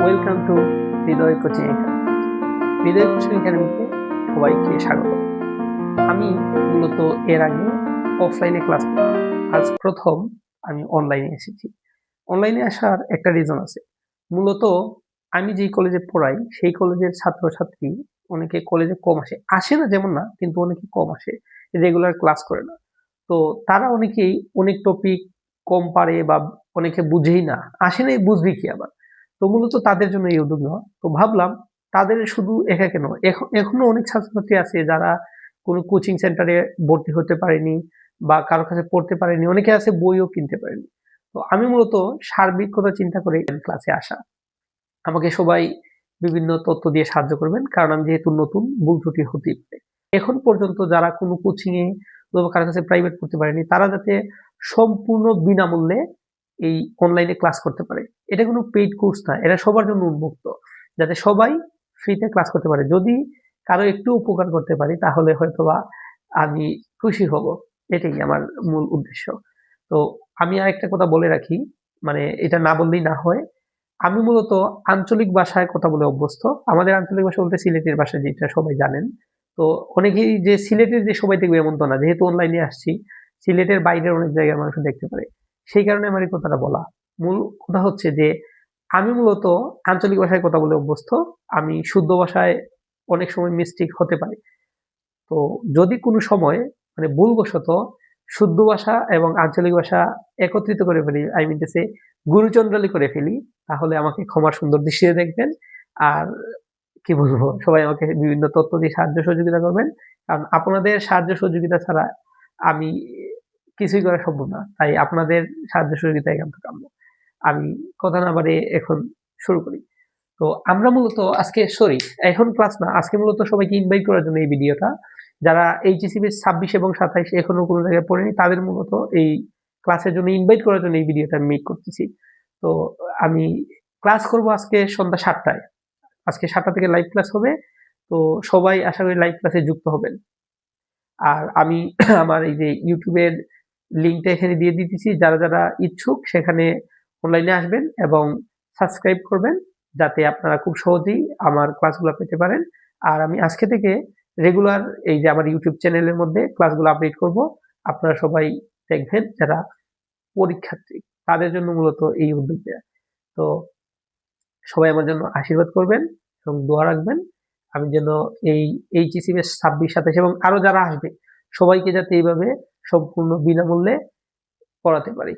Welcome to Hriday coaching academy. Hriday coaching একাডেমিতে সবাইকে স্বাগত। আমি মূলত এর আগে অফলাইনে ক্লাস করতাম, আজ প্রথম আমি অনলাইনে এসেছি। অনলাইনে আসার একটা রিজন আছে। মূলত আমি যেই কলেজে পড়াই সেই কলেজের ছাত্রছাত্রী অনেকে কলেজে কম আসে, আসে না যেমন না, কিন্তু অনেকে কম আসে, রেগুলার ক্লাস করে না। তো তারা অনেকেই অনেক টপিক কম পারে বা অনেকে বুঝেই না, আসে নাই বুঝবে কি আবার। তো মূলত তাদের জন্য এই উদ্যোগ নেওয়া। তো ভাবলাম তাদের শুধু একা কেন, এখনো অনেক ছাত্রছাত্রী আছে যারা কোনো কোচিং সেন্টারে ভর্তি হতে পারেনি বা কারো কাছে পড়তে পারেনি, অনেকে আছে বইও কিনতে পারেনি। তো আমি মূলত সার্বিক কথা চিন্তা করে ক্লাসে আসা। আমাকে সবাই বিভিন্ন তথ্য দিয়ে সাহায্য করবেন, কারণ আমি যেহেতু নতুন, ভুল ত্রুটি হতেই পারে। এখন পর্যন্ত যারা কোনো কোচিং এ অথবা কারো কাছে প্রাইভেট পড়তে পারেনি তারা যাতে সম্পূর্ণ বিনামূল্যে এই অনলাইনে ক্লাস করতে পারে। এটা কোনো পেইড কোর্স না, এটা সবার জন্য উন্মুক্ত, যাতে সবাই ফ্রিতে ক্লাস করতে পারে। যদি কারো একটু উপকার করতে পারি তাহলে হয়তোবা আমি খুশি হব। এটাই আমার মূল উদ্দেশ্য। তো আমি আরেকটা কথা বলে রাখি, মানে এটা না বললেই না হয়। আমি মূলত আঞ্চলিক ভাষায় কথা বলে অভ্যস্ত। আমাদের আঞ্চলিক ভাষা বলতে সিলেটের ভাষা, যেটা সবাই জানেন। তো অনেকেই যে সিলেটের যে সবাই দেখবে এমন তো না, যেহেতু অনলাইনে আসছি সিলেটের বাইরের অনেক জায়গার মানুষ দেখতে পারে। সেই কারণে আমার এই কথাটা বলা। মূল কথা হচ্ছে যে আমি মূলত আঞ্চলিক ভাষায় কথা বলে অভ্যস্ত। আমি শুদ্ধ ভাষায় অনেক সময় মিস্টেক হতে পারে। তো যদি কোনো সময় মানে ভুলবশত শুদ্ধ ভাষা এবং আঞ্চলিক ভাষা একত্রিত করে ফেলি, আই মিন টু সে গুরুচন্দ্রালি করে ফেলি, তাহলে আমাকে ক্ষমার সুন্দর দৃষ্টিতে দেখবেন। আর কি বলবো, সবাই আমাকে বিভিন্ন তথ্য দিয়ে সাহায্য সহযোগিতা করবেন, কারণ আপনাদের সাহায্য সহযোগিতা ছাড়া আমি কিছুই করা সম্ভব না। তাই আপনাদের সাহায্য সহযোগিতা একান্ত কাম্য। আমি কথা না বাড়িয়ে এখন শুরু করি। তো আমরা মূলত আজকে সরি, এখন ক্লাস না, আজকে মূলত সবাইকে ইনভাইট করার জন্য এই ভিডিওটা। যারা এইচএসসি ব্যাচ 26 এবং 27 এখনো কোনো জায়গায় পড়েনি তাদের মূলত এই ক্লাসের জন্য ইনভাইট করার জন্য এই ভিডিওটা আমি মেক করতেছি। তো আমি ক্লাস করব আজকে সন্ধ্যা 7টায়। আজকে 7টা থেকে লাইভ ক্লাস হবে। তো সবাই আশা করি লাইভ ক্লাসে যুক্ত হবেন। আর আমি আমার এই যে ইউটিউবের লিঙ্কটা এখানে দিয়ে দিতেছি, যারা যারা ইচ্ছুক সেখানে অনলাইনে আসবেন এবং সাবস্ক্রাইব করবেন, যাতে আপনারা খুব সহজেই আমার ক্লাসগুলো পেতে পারেন। আর আমি আজকে থেকে রেগুলার এই যে আমার ইউটিউব চ্যানেলের মধ্যে ক্লাসগুলো আপডেট করব। আপনারা সবাই দেখবেন, যারা পরীক্ষার্থী তাদের জন্য মূলত এই উদ্যোগ দেয়া। তো সবাই আমার জন্য আশীর্বাদ করবেন এবং দোয়া রাখবেন, আমি যেন এই এইচএসসি ব্যাচ 26, 27 এবং আরো যারা আসবে সবাইকে যাতে এইভাবে সম্পূর্ণ বিনামূল্যে পড়াতে পারি।